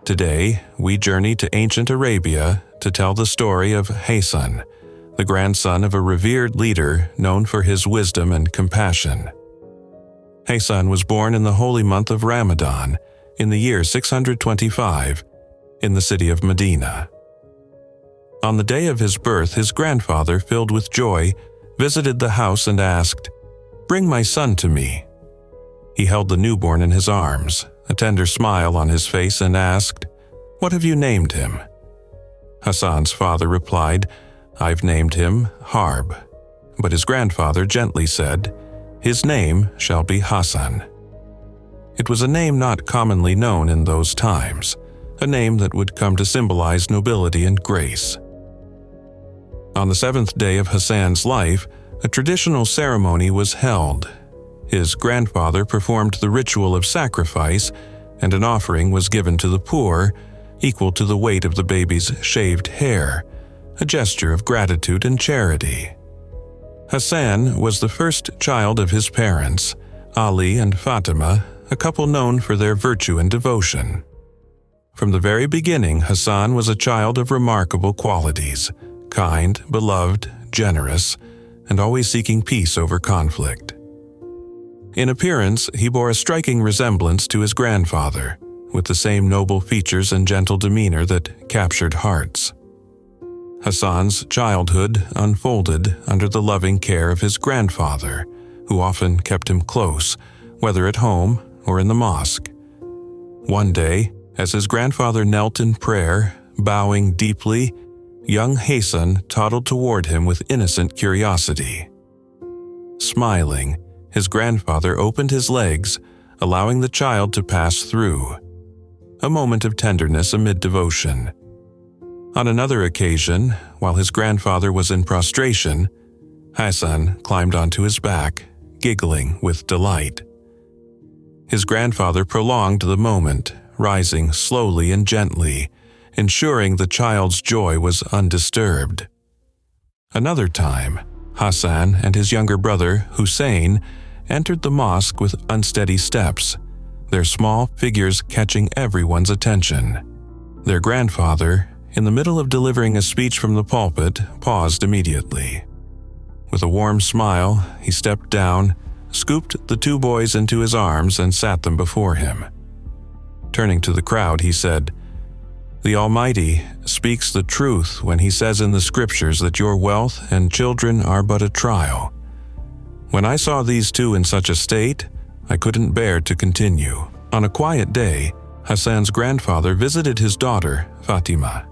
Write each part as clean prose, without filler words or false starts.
Today, we journey to ancient Arabia to tell the story of Hasan, the grandson of a revered leader known for his wisdom and compassion. Hasan was born in the holy month of Ramadan in the year 625 in the city of Medina. On the day of his birth, his grandfather, filled with joy, visited the house and asked, "Bring my son to me." He held the newborn in his arms, a tender smile on his face, and asked, "What have you named him?" Hassan's father replied, "I've named him Harb." But his grandfather gently said, "His name shall be Hassan." It was a name not commonly known in those times, a name that would come to symbolize nobility and grace. On the seventh day of Hassan's life, a traditional ceremony was held. His grandfather performed the ritual of sacrifice, and an offering was given to the poor, equal to the weight of the baby's shaved hair, a gesture of gratitude and charity. Hassan was the first child of his parents, Ali and Fatima, a couple known for their virtue and devotion. From the very beginning, Hassan was a child of remarkable qualities, kind, beloved, generous, and always seeking peace over conflict. In appearance, he bore a striking resemblance to his grandfather, with the same noble features and gentle demeanor that captured hearts. Hassan's childhood unfolded under the loving care of his grandfather, who often kept him close, whether at home or in the mosque. One day, as his grandfather knelt in prayer, bowing deeply, young Hasan toddled toward him with innocent curiosity. Smiling, his grandfather opened his legs, allowing the child to pass through. A moment of tenderness amid devotion. On another occasion, while his grandfather was in prostration, Hasan climbed onto his back, giggling with delight. His grandfather prolonged the moment, rising slowly and gently, ensuring the child's joy was undisturbed. Another time, Hasan and his younger brother, Hussein, entered the mosque with unsteady steps, their small figures catching everyone's attention. Their grandfather, in the middle of delivering a speech from the pulpit, paused immediately. With a warm smile, he stepped down, scooped the two boys into his arms, and sat them before him. Turning to the crowd, he said, "The Almighty speaks the truth when he says in the scriptures that your wealth and children are but a trial. When I saw these two in such a state, I couldn't bear to continue." On a quiet day, Hassan's grandfather visited his daughter, Fatima.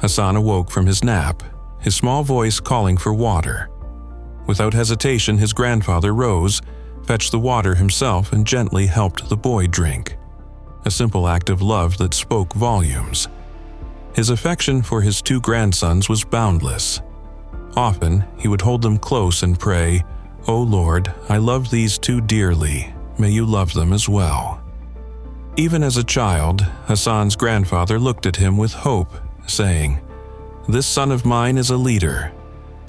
Hassan awoke from his nap, his small voice calling for water. Without hesitation, his grandfather rose, fetched the water himself, and gently helped the boy drink. A simple act of love that spoke volumes. His affection for his two grandsons was boundless. Often, he would hold them close and pray, "O Lord, I love these two dearly. May you love them as well." Even as a child, Hassan's grandfather looked at him with hope, saying, "This son of mine is a leader.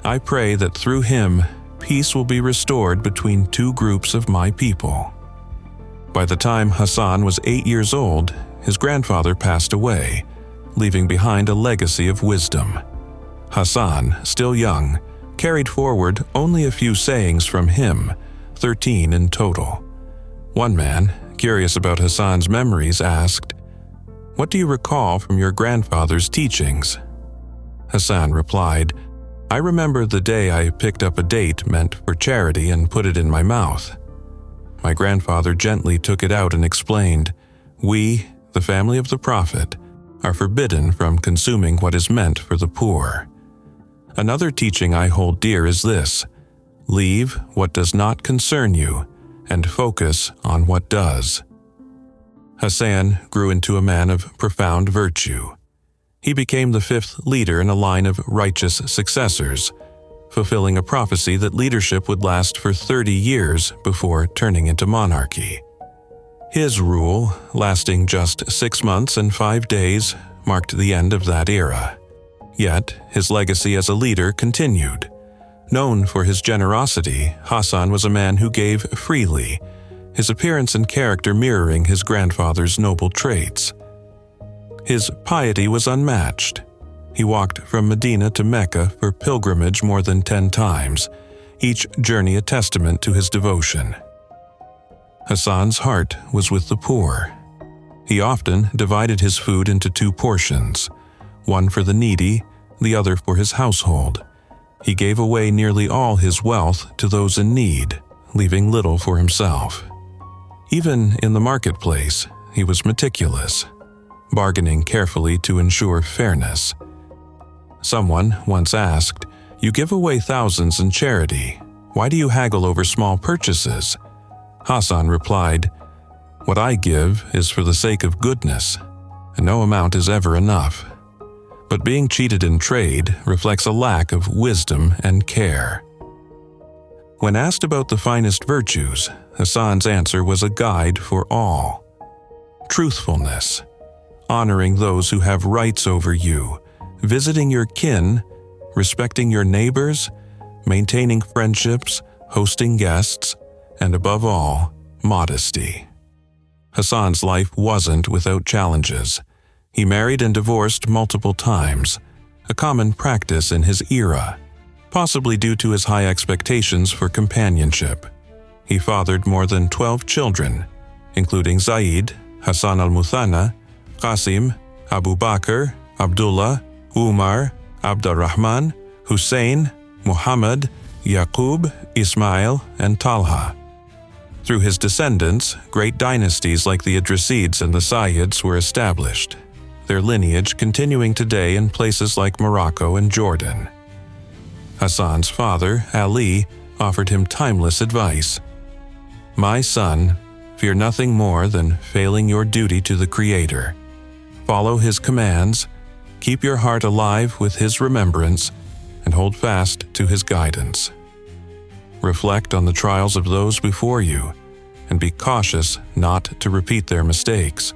I pray that through him, peace will be restored between two groups of my people." By the time Hassan was 8 years old, his grandfather passed away, leaving behind a legacy of wisdom. Hassan, still young, carried forward only a few sayings from him, 13 in total. One man, curious about Hassan's memories, asked, "What do you recall from your grandfather's teachings?" Hassan replied, "I remember the day I picked up a date meant for charity and put it in my mouth. My grandfather gently took it out and explained, 'We, the family of the Prophet, are forbidden from consuming what is meant for the poor.' Another teaching I hold dear is this: leave what does not concern you and focus on what does." Hassan grew into a man of profound virtue. He became the fifth leader in a line of righteous successors, fulfilling a prophecy that leadership would last for 30 years before turning into monarchy. His rule, lasting just 6 months and 5 days, marked the end of that era. Yet, his legacy as a leader continued. Known for his generosity, Hasan was a man who gave freely, his appearance and character mirroring his grandfather's noble traits. His piety was unmatched. He walked from Medina to Mecca for pilgrimage more than 10 times, each journey a testament to his devotion. Hassan's heart was with the poor. He often divided his food into 2 portions, one for the needy, the other for his household. He gave away nearly all his wealth to those in need, leaving little for himself. Even in the marketplace, he was meticulous, bargaining carefully to ensure fairness. Someone once asked, "You give away thousands in charity. Why do you haggle over small purchases?" Hasan replied, "What I give is for the sake of goodness, and no amount is ever enough." But being cheated in trade reflects a lack of wisdom and care. When asked about the finest virtues, Hassan's answer was a guide for all. Truthfulness, honoring those who have rights over you, visiting your kin, respecting your neighbors, maintaining friendships, hosting guests, and above all, modesty. Hassan's life wasn't without challenges. He married and divorced multiple times, a common practice in his era, possibly due to his high expectations for companionship. He fathered more than 12 children, including Zaid, Hassan al-Muthanna, Qasim, Abu Bakr, Abdullah, Umar, Abdurrahman, Hussein, Muhammad, Yaqub, Ismail, and Talha. Through his descendants, great dynasties like the Idrisids and the Sayyids were established, their lineage continuing today in places like Morocco and Jordan. Hassan's father, Ali, offered him timeless advice. "My son, fear nothing more than failing your duty to the Creator. Follow His commands, keep your heart alive with His remembrance, and hold fast to His guidance. Reflect on the trials of those before you, and be cautious not to repeat their mistakes.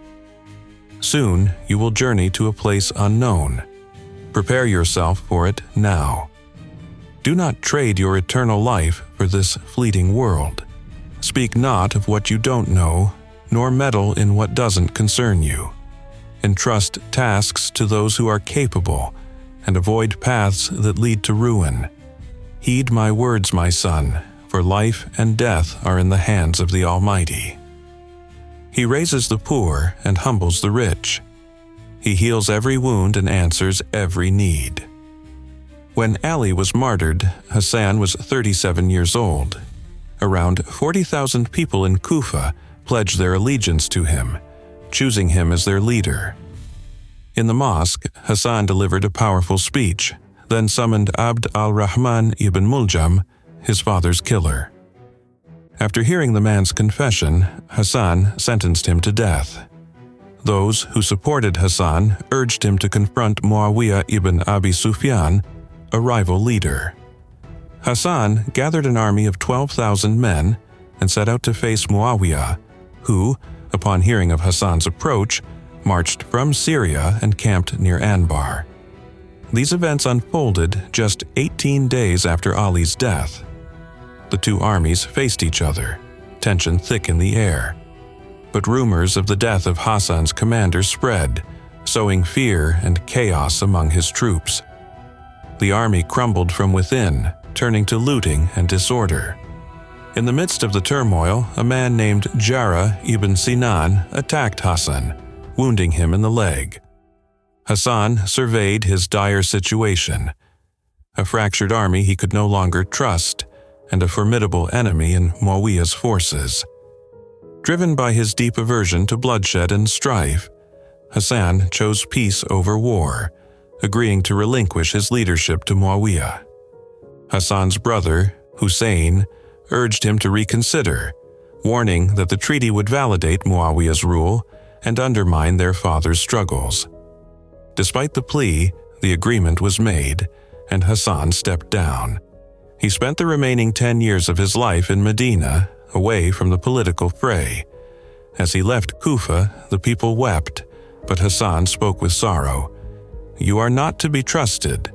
Soon you will journey to a place unknown. Prepare yourself for it now. Do not trade your eternal life for this fleeting world. Speak not of what you don't know, nor meddle in what doesn't concern you. Entrust tasks to those who are capable, and avoid paths that lead to ruin. Heed my words, my son, for life and death are in the hands of the Almighty. He raises the poor and humbles the rich. He heals every wound and answers every need." When Ali was martyred, Hassan was 37 years old. Around 40,000 people in Kufa pledged their allegiance to him, choosing him as their leader. In the mosque, Hassan delivered a powerful speech, then summoned Abd al-Rahman ibn Muljam, his father's killer. After hearing the man's confession, Hassan sentenced him to death. Those who supported Hassan urged him to confront Muawiya ibn Abi Sufyan, a rival leader. Hassan gathered an army of 12,000 men and set out to face Muawiya, who, upon hearing of Hassan's approach, marched from Syria and camped near Anbar. These events unfolded just 18 days after Ali's death. The two armies faced each other, tension thick in the air. But rumors of the death of Hassan's commander spread, sowing fear and chaos among his troops. The army crumbled from within, turning to looting and disorder. In the midst of the turmoil, a man named Jara ibn Sinan attacked Hassan, wounding him in the leg. Hassan surveyed his dire situation, a fractured army he could no longer trust, and a formidable enemy in Muawiya's forces. Driven by his deep aversion to bloodshed and strife, Hassan chose peace over war, agreeing to relinquish his leadership to Muawiya. Hassan's brother, Hussein, urged him to reconsider, warning that the treaty would validate Muawiya's rule and undermine their father's struggles. Despite the plea, the agreement was made, and Hassan stepped down. He spent the remaining 10 years of his life in Medina, away from the political fray. As he left Kufa, the people wept, but Hassan spoke with sorrow. "You are not to be trusted.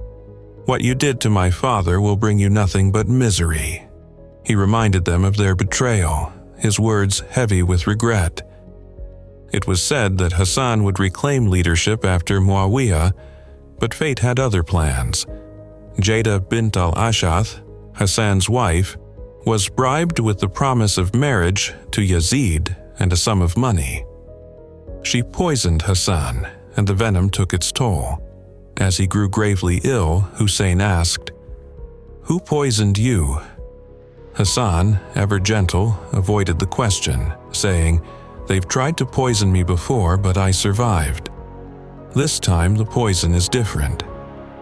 What you did to my father will bring you nothing but misery." He reminded them of their betrayal, his words heavy with regret. It was said that Hassan would reclaim leadership after Muawiya, but fate had other plans. Jada bint al-Ash'ath, Hassan's wife, was bribed with the promise of marriage to Yazid and a sum of money. She poisoned Hassan, and the venom took its toll. As he grew gravely ill, Hussein asked, "Who poisoned you?" Hassan, ever gentle, avoided the question, saying, "They've tried to poison me before, but I survived. This time the poison is different.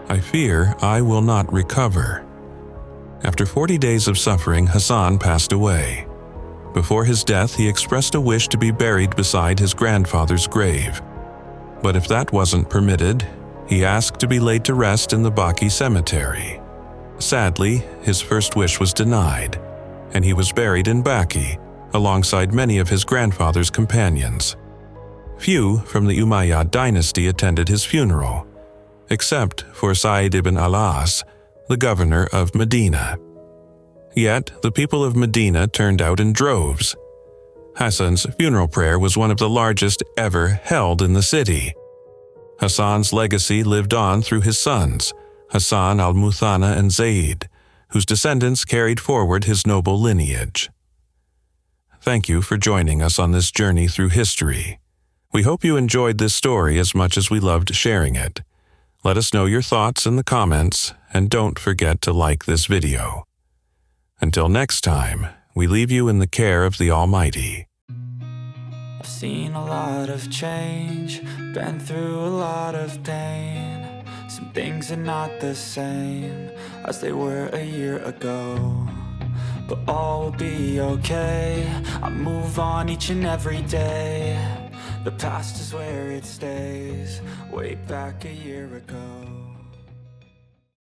I fear I will not recover." After 40 days of suffering, Hassan passed away. Before his death, he expressed a wish to be buried beside his grandfather's grave. But if that wasn't permitted, he asked to be laid to rest in the Baqi cemetery. Sadly, his first wish was denied, and he was buried in Baqi, alongside many of his grandfather's companions. Few from the Umayyad dynasty attended his funeral, except for Sa'id ibn al-As, the governor of Medina. Yet, the people of Medina turned out in droves. Hassan's funeral prayer was one of the largest ever held in the city. Hassan's legacy lived on through his sons, Hassan al-Muthanna and Zayd, whose descendants carried forward his noble lineage. Thank you for joining us on this journey through history. We hope you enjoyed this story as much as we loved sharing it. Let us know your thoughts in the comments, and don't forget to like this video. Until next time, we leave you in the care of the Almighty. I've seen a lot of change, been through a lot of pain. Some things are not the same as they were a year ago, but all will be okay. I move on each and every day. The past is where it stays, way back a year ago.